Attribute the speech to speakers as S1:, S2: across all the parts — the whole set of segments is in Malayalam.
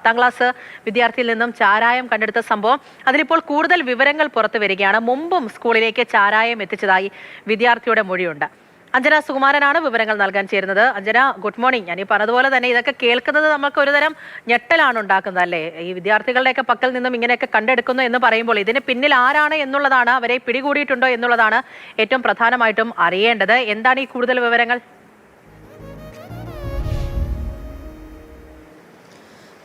S1: 10ാം ക്ലാസ് വിദ്യാർത്ഥിയിൽ നിന്നും ചാരായം കണ്ടെടുത്ത സംഭവം അതിലിപ്പോൾ കൂടുതൽ വിവരങ്ങൾ പുറത്തു വരികയാണ്. മുമ്പും സ്കൂളിലേക്ക് ചാരായം എത്തിച്ചതായി വിദ്യാർത്ഥിയുടെ മൊഴിയുണ്ട്. അഞ്ജന സുകുമാരനാണ് വിവരങ്ങൾ നൽകാൻ ചേരുന്നത്. Anjana, good morning. ഞാൻ ഈ പറഞ്ഞതുപോലെ തന്നെ ഇതൊക്കെ കേൾക്കുന്നത് നമുക്ക് ഒരുതരം ഞെട്ടലാണ് ഉണ്ടാക്കുന്നത്, അല്ലേ? ഈ വിദ്യാർത്ഥികളുടെയൊക്കെ പക്കൽ നിന്നും ഇങ്ങനെയൊക്കെ കണ്ടെടുക്കുന്നു എന്ന് പറയുമ്പോൾ ഇതിന് പിന്നിൽ ആരാണ് എന്നുള്ളതാണ്, അവരെ പിടികൂടിയിട്ടുണ്ടോ എന്നുള്ളതാണ് ഏറ്റവും പ്രധാനമായിട്ടും അറിയേണ്ടത്. എന്താണ് ഈ കൂടുതൽ വിവരങ്ങൾ?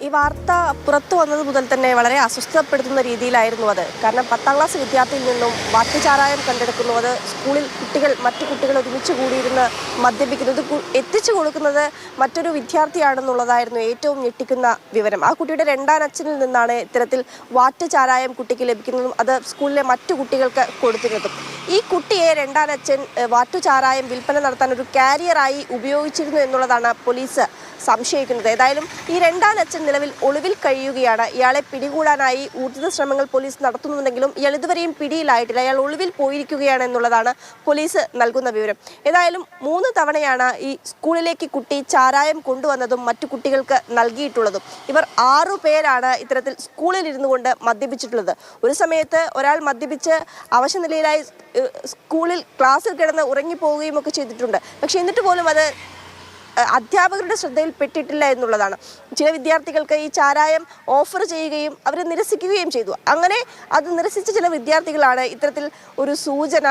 S2: ഈ വാർത്ത പുറത്തു വന്നത് മുതൽ തന്നെ വളരെ അസ്വസ്ഥപ്പെടുത്തുന്ന രീതിയിലായിരുന്നു അത്. കാരണം 10ാം ക്ലാസ് വിദ്യാർത്ഥിയിൽ നിന്നും വാറ്റുചാരായം കണ്ടെടുക്കുന്നത്, സ്കൂളിൽ മറ്റു കുട്ടികൾ ഒരുമിച്ച് കൂടിയിരുന്ന് മദ്യപിക്കുന്നത്, എത്തിച്ചു കൊടുക്കുന്നത് മറ്റൊരു വിദ്യാർത്ഥിയാണെന്നുള്ളതായിരുന്നു ഏറ്റവും ഞെട്ടിക്കുന്ന വിവരം. ആ കുട്ടിയുടെ രണ്ടാനച്ഛനിൽ നിന്നാണ് ഇത്തരത്തിൽ വാറ്റുചാരായം കുട്ടിക്ക് ലഭിക്കുന്നതും അത് സ്കൂളിലെ മറ്റു കുട്ടികൾക്ക് കൊടുത്തിരുന്നതും. ഈ കുട്ടിയെ രണ്ടാനച്ഛൻ വാറ്റുചാരായം വിൽപ്പന നടത്താൻ ഒരു കാരിയറായി ഉപയോഗിച്ചിരുന്നു എന്നുള്ളതാണ് പോലീസ് സംശയിക്കുന്നത്. ഏതായാലും ഈ രണ്ടാനച്ഛൻ നിലവിൽ ഒളിവിൽ കഴിയുകയാണ്. ഇയാളെ പിടികൂടാനായി ഊർജിത ശ്രമങ്ങൾ പോലീസ് നടത്തുന്നുണ്ടെങ്കിലും ഇയാൾ ഇതുവരെയും പിടിയിലായിട്ടില്ല. അയാൾ ഒളിവിൽ പോയിരിക്കുകയാണ് എന്നുള്ളതാണ് പോലീസ് നൽകുന്ന വിവരം. ഏതായാലും 3 തവണയാണ് ഈ സ്കൂളിലേക്ക് കുട്ടി ചാരായം കൊണ്ടുവന്നതും മറ്റു കുട്ടികൾക്ക് നൽകിയിട്ടുള്ളതും. ഇവർ 6 പേരാണ് ഇത്തരത്തിൽ സ്കൂളിൽ ഇരുന്നു കൊണ്ട് മദ്യപിച്ചിട്ടുള്ളത്. ഒരു സമയത്ത് ഒരാൾ മദ്യപിച്ച് അവശനിലയിലായി സ്കൂളിൽ ക്ലാസ്സിൽ കിടന്ന് ഉറങ്ങിപ്പോവുകയും ഒക്കെ ചെയ്തിട്ടുണ്ട്. പക്ഷെ എന്നിട്ട് പോലും അത് അധ്യാപകരുടെ ശ്രദ്ധയിൽപ്പെട്ടിട്ടില്ല എന്നുള്ളതാണ്. ചില വിദ്യാർത്ഥികൾക്ക് ഈ ചാരായം ഓഫർ ചെയ്യുകയും അവർ നിരസിക്കുകയും ചെയ്തു. അങ്ങനെ അത് നിരസിച്ച ചില വിദ്യാർത്ഥികളാണ് ഇത്തരത്തിൽ ഒരു സൂചന,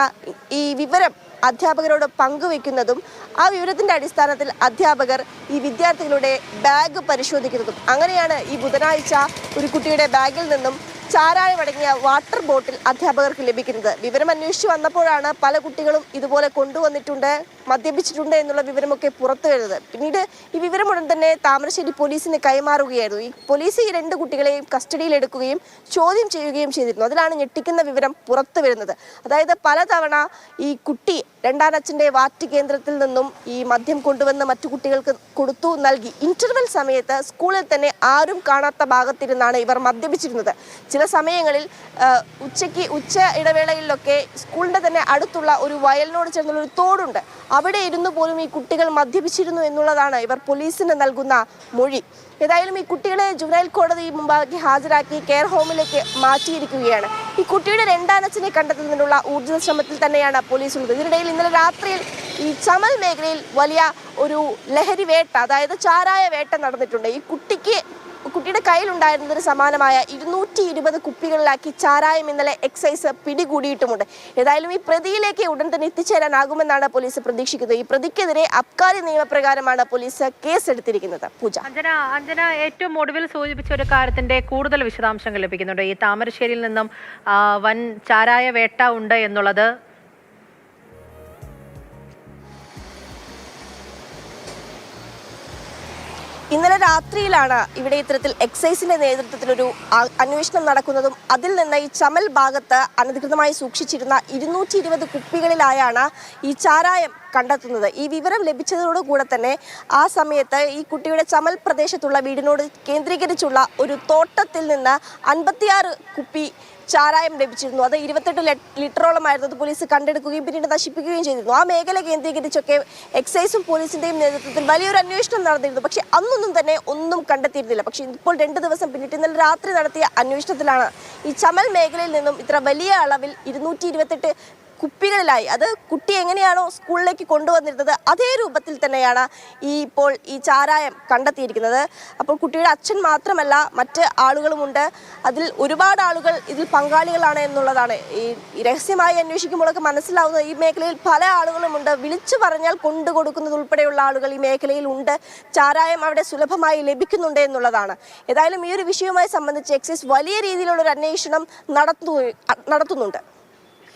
S2: ഈ വിവരം അധ്യാപകരോട് പങ്കുവെക്കുന്നതും ആ വിവരത്തിൻ്റെ അടിസ്ഥാനത്തിൽ അധ്യാപകർ ഈ വിദ്യാർത്ഥികളുടെ ബാഗ് പരിശോധിക്കുന്നതും. അങ്ങനെയാണ് ഈ ബുധനാഴ്ച ഒരു കുട്ടിയുടെ ബാഗിൽ നിന്നും ചാരായമടങ്ങിയ വാട്ടർ ബോട്ടിൽ അധ്യാപകർക്ക് ലഭിക്കുന്നത്. വിവരം അന്വേഷിച്ച് വന്നപ്പോഴാണ് പല കുട്ടികളും ഇതുപോലെ കൊണ്ടുവന്നിട്ടുണ്ട്, മദ്യപിച്ചിട്ടുണ്ട് എന്നുള്ള വിവരമൊക്കെ പുറത്തു വരുന്നത്. പിന്നീട് ഈ വിവരം ഉടൻ തന്നെ താമരശ്ശേരി പോലീസിന് കൈമാറുകയായിരുന്നു. ഈ പോലീസ് ഈ 2 കുട്ടികളെയും കസ്റ്റഡിയിലെടുക്കുകയും ചോദ്യം ചെയ്യുകയും ചെയ്തിരുന്നു. അതിലാണ് ഞെട്ടിക്കുന്ന വിവരം പുറത്തു വരുന്നത്. അതായത് പലതവണ ഈ കുട്ടി രണ്ടാനച്ഛൻ്റെ വാറ്റ് കേന്ദ്രത്തിൽ നിന്നും ഈ മദ്യം കൊണ്ടുവന്ന് മറ്റു കുട്ടികൾക്ക് കൊടുത്തു നൽകി. ഇന്റർവെൽ സമയത്ത് സ്കൂളിൽ തന്നെ ആരും കാണാത്ത ഭാഗത്തിരുന്നാണ് ഇവർ മദ്യപിച്ചിരുന്നത്. ചില സമയങ്ങളിൽ ഉച്ച ഇടവേളകളിലൊക്കെ സ്കൂളിൻ്റെ തന്നെ അടുത്തുള്ള ഒരു വയലിനോട് ചേർന്നുള്ള ഒരു തോടുണ്ട്, അവിടെ ഇരുന്നു പോലും ഈ കുട്ടികൾ മദ്യപിച്ചിരുന്നു എന്നുള്ളതാണ് ഇവർ പോലീസിന് നൽകുന്ന മൊഴി. ഏതായാലും ഈ കുട്ടികളെ ജുവനൈൽ കോടതി മുമ്പാകെ ഹാജരാക്കി കെയർ ഹോമിലേക്ക് മാറ്റിയിരിക്കുകയാണ്. ഈ കുട്ടിയുടെ രണ്ടാനച്ഛനെ കണ്ടെത്തുന്നതിനുള്ള ഊർജിത ശ്രമത്തിൽ തന്നെയാണ് പോലീസ് ഉള്ളത്. ഇതിനിടയിൽ ഇന്നലെ രാത്രിയിൽ ഈ ചമൽ മേഖലയിൽ വലിയ ഒരു ലഹരി വേട്ട, അതായത് ചാരായ വേട്ട നടന്നിട്ടുണ്ട്. ഈ കുട്ടിയുടെ കയ്യിലുണ്ടായിരുന്നതിന് സമാനമായ 220 കുപ്പികളിലാക്കി ചാരായം ഇന്നലെ എക്സൈസ് പിടികൂടിയിട്ടുമുണ്ട്. ഏതായാലും ഈ പ്രതിയിലേക്ക് ഉടൻ തന്നെ എത്തിച്ചേരാനാകുമെന്നാണ് പോലീസ് പ്രതീക്ഷിക്കുന്നത്. ഈ പ്രതിക്കെതിരെ അബ്കാരി നിയമപ്രകാരമാണ് പോലീസ് കേസെടുത്തിരിക്കുന്നത്. പൂജ,
S1: അഞ്ജന ഏറ്റവും ഒടുവിൽ സൂചിപ്പിച്ച ഒരു കാര്യത്തിന്റെ കൂടുതൽ വിശദാംശങ്ങൾ ലഭിക്കുന്നുണ്ട്. ഈ താമരശ്ശേരിയിൽ നിന്നും വൻ ചാരായ വേട്ട ഉണ്ട് എന്നുള്ളത്
S2: ഇന്നലെ രാത്രിയിലാണ് ഇവിടെ ഇത്തരത്തിൽ എക്സൈസിന്റെ നേതൃത്വത്തിൽ ഒരു അന്വേഷണം നടക്കുന്നതും അതിൽ നിന്ന് ഈ ചമൽ ഭാഗത്ത് അനധികൃതമായി സൂക്ഷിച്ചിരുന്ന 220 കുപ്പികളിലായാണ് ഈ ചാരായം കണ്ടെത്തുന്നത്. ഈ വിവരം ലഭിച്ചതോടുകൂടെ തന്നെ ആ സമയത്ത് ഈ കുട്ടിയുടെ ചമൽ പ്രദേശത്തുള്ള വീടിനോട് കേന്ദ്രീകരിച്ചുള്ള ഒരു തോട്ടത്തിൽ നിന്ന് 56 കുപ്പി ചാരായം ലഭിച്ചിരുന്നു. അത് 28 ലിറ്ററോളമായിരുന്നു. അത് പോലീസ് കണ്ടെടുക്കുകയും പിന്നീട് നശിപ്പിക്കുകയും ചെയ്തിരുന്നു. ആ മേഖല കേന്ദ്രീകരിച്ചൊക്കെ എക്സൈസും പോലീസിന്റെയും നേതൃത്വത്തിൽ വലിയൊരു അന്വേഷണം നടന്നിരുന്നു. പക്ഷെ അന്നൊന്നും തന്നെ ഒന്നും കണ്ടെത്തിയിരുന്നില്ല. പക്ഷെ ഇപ്പോൾ 2 ദിവസം പിന്നിട്ട് ഇന്നലെ രാത്രി നടത്തിയ അന്വേഷണത്തിലാണ് ഈ ചമൽ മേഖലയിൽ നിന്നും ഇത്ര വലിയ അളവിൽ 228 കുപ്പികളിലായി, അത് കുട്ടി എങ്ങനെയാണോ സ്കൂളിലേക്ക് കൊണ്ടുവന്നിരുന്നത് അതേ രൂപത്തിൽ തന്നെയാണ് ഇപ്പോൾ ഈ ചാരായം കണ്ടെത്തിയിരിക്കുന്നത്. അപ്പോൾ കുട്ടിയുടെ അച്ഛൻ മാത്രമല്ല മറ്റ് ആളുകളുമുണ്ട്. അതിൽ ഒരുപാട് ആളുകൾ ഇതിൽ പങ്കാളികളാണ് എന്നുള്ളതാണ് ഈ രഹസ്യമായി അന്വേഷിക്കുമ്പോഴൊക്കെ മനസ്സിലാവുന്നത്. ഈ മേഖലയിൽ പല ആളുകളുമുണ്ട്. വിളിച്ചു പറഞ്ഞാൽ കൊണ്ടുകൊടുക്കുന്നത് ഉൾപ്പെടെയുള്ള ആളുകൾ ഈ മേഖലയിൽ ഉണ്ട്. ചാരായം അവിടെ സുലഭമായി ലഭിക്കുന്നുണ്ട് എന്നുള്ളതാണ്. ഏതായാലും ഈ ഒരു വിഷയവുമായി സംബന്ധിച്ച് എക്സൈസ് വലിയ രീതിയിലുള്ളൊരു അന്വേഷണം നടത്തുന്നുണ്ട്.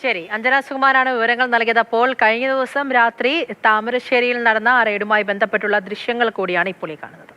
S1: ശരി, അഞ്ജന സുകുമാരാണ് വിവരങ്ങൾ നൽകിയത്. അപ്പോൾ കഴിഞ്ഞ ദിവസം രാത്രി താമരശ്ശേരിയിൽ നടന്ന റെയ്ഡുമായി ബന്ധപ്പെട്ടുള്ള ദൃശ്യങ്ങൾ കൂടിയാണ് ഇപ്പോൾ ഈ കാണുന്നത്.